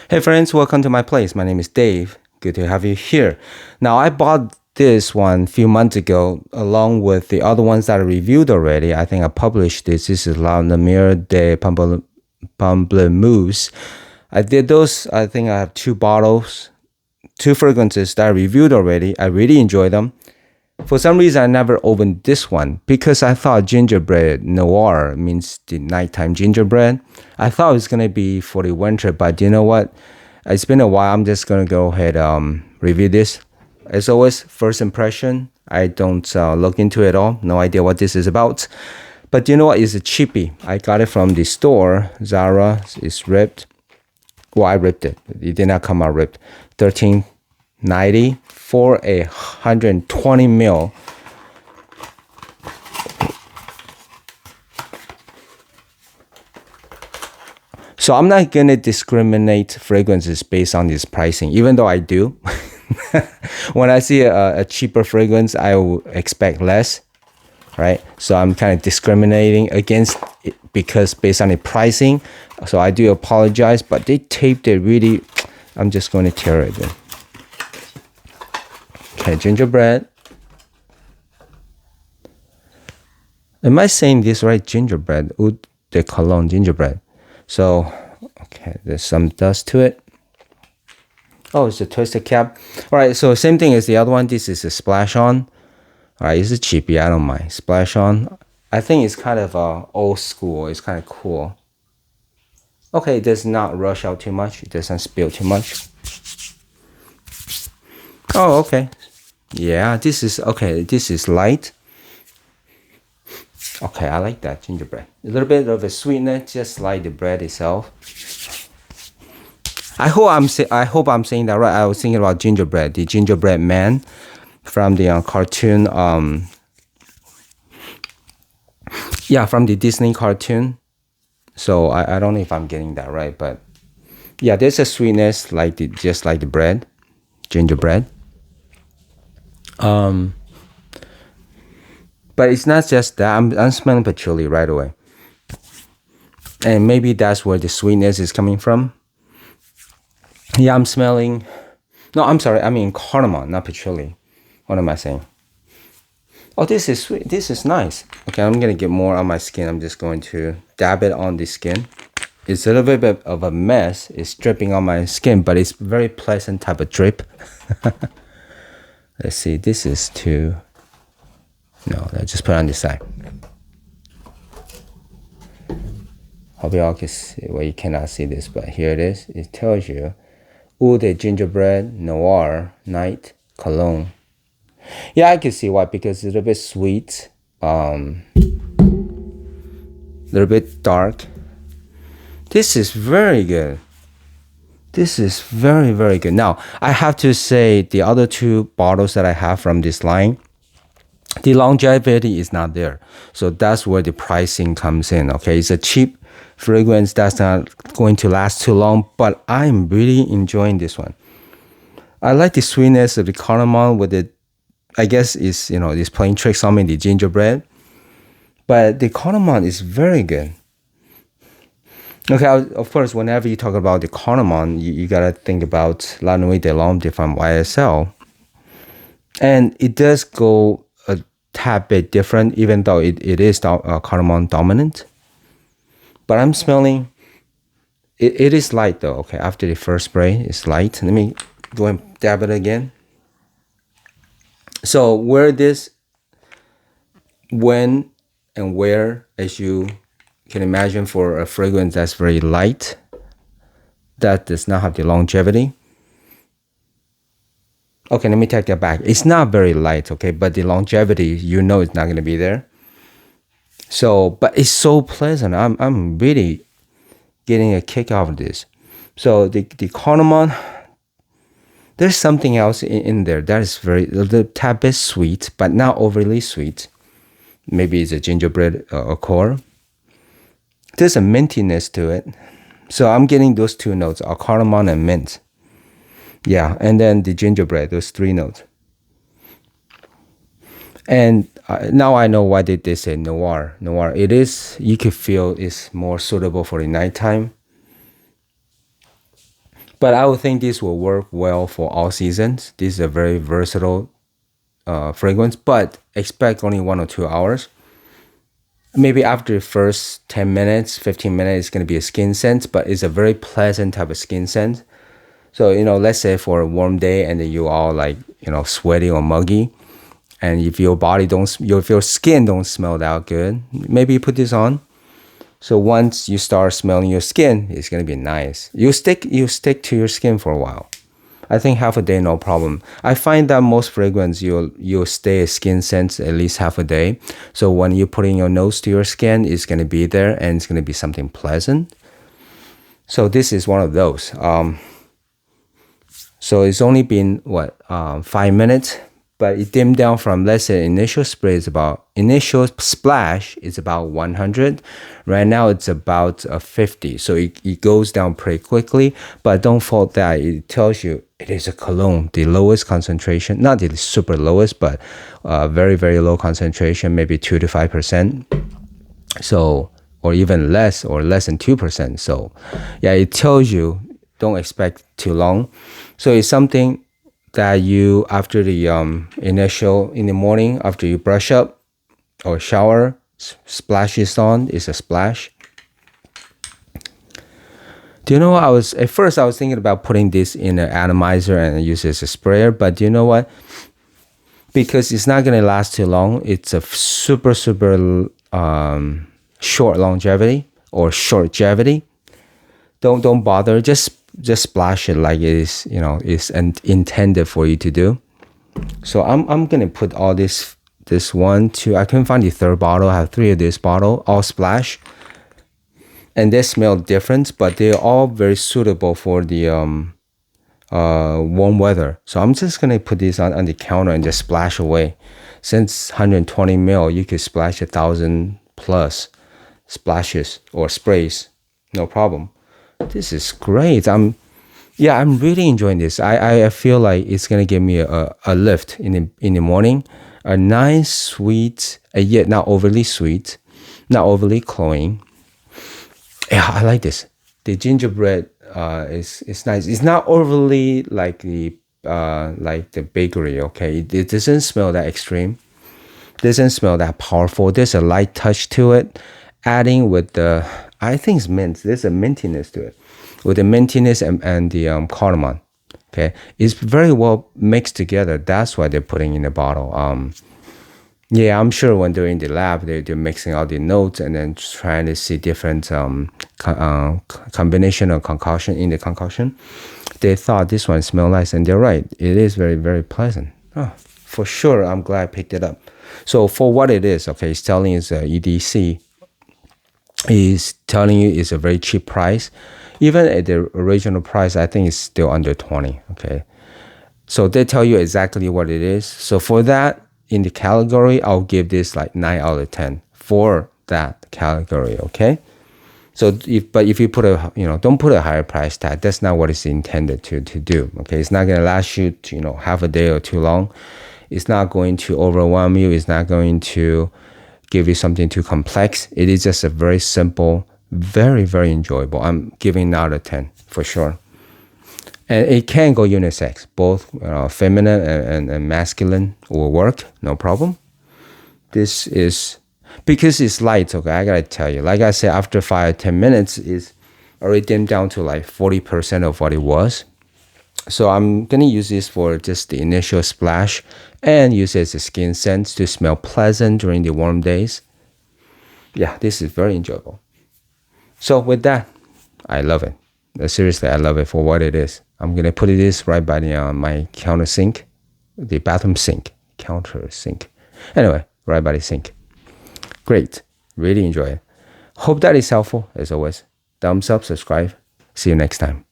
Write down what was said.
Hey friends, welcome to my place. My name is Dave. Good to have you here. Now, I bought this one a few months ago along with the other ones that I reviewed already. I think I published this. This is La Namur de Pamplemousse. I did those. I think I have two bottles, two fragrances that I reviewed already. I really enjoy them. For some reason, I never opened this one because I thought gingerbread noir means the nighttime gingerbread. I thought it was going to be for the winter, but you know what? It's been a while. I'm just going to go ahead review this. As always, first impression, I don't look into it at all. No idea what this is about. But you know what? It's a cheapie. I got it from the store. Zara is ripped. Well, I ripped it. It did not come out ripped. $13.90 for 120 ml. So I'm not gonna discriminate fragrances based on this pricing, even though I do. When I see a cheaper fragrance, I will expect less, right? So I'm kind of discriminating against it because based on the pricing. So I do apologize, but they taped it really. I'm just going to tear it in. Okay, gingerbread. Am I saying this right? Gingerbread. Eau de Cologne gingerbread. So, okay, there's some dust to it. Oh, it's a twisted cap. All right, so same thing as the other one. This is a splash on. All right, it's a cheapie. I don't mind. Splash on. I think it's kind of old school. It's kind of cool. Okay, it does not rush out too much. It doesn't spill too much. Oh, okay. Yeah, this is okay. This is light. Okay, I like that gingerbread. A little bit of a sweetness, just like the bread itself. I hope I'm saying that right. I was thinking about gingerbread, the gingerbread man from the cartoon. Yeah, from the Disney cartoon. So I don't know if I'm getting that right, but yeah, there's a sweetness like just like the bread, gingerbread. But it's not just that. I'm smelling patchouli right away, and maybe that's where the sweetness is coming from. Yeah, I'm smelling. No, I'm sorry. I mean cardamom, not patchouli. What am I saying? Oh, this is sweet. This is nice. Okay, I'm gonna get more on my skin. I'm just going to dab it on the skin. It's a little bit of a mess. It's dripping on my skin, but it's very pleasant type of drip. Let's see. This is too. No, let's just put it on this side. Hope y'all can see. Well, you cannot see this, but here it is. It tells you Eau de Gingerbread Noir Night Cologne. Yeah, I can see why, because it's a little bit sweet, a little bit dark. This is very good. This is very, very good. Now, I have to say the other two bottles that I have from this line, the longevity is not there. So that's where the pricing comes in, okay? It's a cheap fragrance that's not going to last too long, but I'm really enjoying this one. I like the sweetness of the cardamom with it. I guess it's, this playing tricks on me, the gingerbread. But the cardamom is very good. Okay, of course, whenever you talk about the cardamom, you gotta think about La Nuit de l'Homme de Femme YSL. And it does go a tad bit different, even though it is cardamom dominant. But I'm smelling, it is light though, okay? After the first spray, it's light. Let me go and dab it again. So when and where, as you can imagine, for a fragrance that's very light, that does not have the longevity. Okay, let me take that back. It's not very light, okay? But the longevity, it's not going to be there. So, but it's so pleasant. I'm really getting a kick out of this. So the cardamom, there's something else in there that is a little tad bit sweet, but not overly sweet. Maybe it's a gingerbread core. There's a mintiness to it. So I'm getting those two notes, cardamom and mint. Yeah, and then the gingerbread, those three notes. And now I know why did they say noir. Noir, it is, you could feel it's more suitable for the nighttime. But I would think this will work well for all seasons. This is a very versatile fragrance, but expect only 1 or 2 hours. Maybe after the first 10 minutes, 15 minutes, it's going to be a skin scent, but it's a very pleasant type of skin scent. So, let's say for a warm day and then you all like, sweaty or muggy, and if your if your skin don't smell that good, maybe you put this on. So once you start smelling your skin, it's gonna be nice. You stick to your skin for a while. I think half a day, no problem. I find that most fragrance you'll stay a skin scent at least half a day. So when you're putting your nose to your skin, it's gonna be there and it's gonna be something pleasant. So this is one of those. So it's only been 5 minutes, but it dimmed down from, let's say, initial splash is about 100. Right now it's about 50. So it goes down pretty quickly, but don't fault that. It tells you it is a cologne, the lowest concentration, not the super lowest, but very, very low concentration, maybe 2 to 5%. So, or even less, or less than 2%. So yeah, it tells you don't expect too long. So it's something that you, after the initial, in the morning, after you brush up or shower, splash this on, is a splash. Do you know what at first I was thinking about putting this in an atomizer and use it as a sprayer, but do you know what? Because it's not going to last too long. It's a super, super short longevity or shortgevity. Don't bother. Just splash it like it is, is intended for you to do. So I'm gonna put all this 1, 2. I couldn't find the third bottle. I have 3 of this bottle, all splash, and they smell different, but they're all very suitable for the warm weather. So I'm just gonna put this on the counter and just splash away. Since 120 ml, you could splash 1,000 plus splashes or sprays, no problem. This is great. I'm really enjoying this. I feel like it's gonna give me a lift in the morning. A nice, sweet, yet not overly sweet, not overly cloying. Yeah, I like this. The gingerbread is nice. It's not overly like the bakery. Okay, it doesn't smell that extreme. Doesn't smell that powerful. There's a light touch to it. Adding with I think it's mint. There's a mintiness to it, with the mintiness and the cardamom. Okay, it's very well mixed together. That's why they're putting in the bottle. Yeah, I'm sure when they're in the lab, they're mixing all the notes and then trying to see different combination or concoction in the concoction. They thought this one smelled nice, and they're right. It is very, very pleasant. Oh, for sure, I'm glad I picked it up. So for what it is, okay, it's telling us EDC. Is telling you it's a very cheap price. Even at the original price, I think it's still under 20. Okay, so they tell you exactly what it is. So for that, in the category, I'll give this like 9 out of 10 for that category. Okay, so if you put don't put a higher price tag. That's not what it's intended to do. Okay, it's not gonna last you half a day or too long. It's not going to overwhelm you. It's not going to give you something too complex. It is just a very simple, very, very enjoyable. I'm giving 9 out of 10 for sure. And it can go unisex. Both feminine and masculine will work, no problem. This is, because it's light, okay, I gotta tell you. Like I said, after 5 or 10 minutes, it's already dimmed down to like 40% of what it was. So I'm gonna use this for just the initial splash and use it as a skin scent to smell pleasant during the warm days. Yeah, this is very enjoyable. So with that, I love it. Seriously, I love it for what it is. I'm gonna put this right by the my counter sink, the bathroom sink, counter sink. Anyway, right by the sink. Great, really enjoy it. Hope that is helpful as always. Thumbs up, subscribe. See you next time.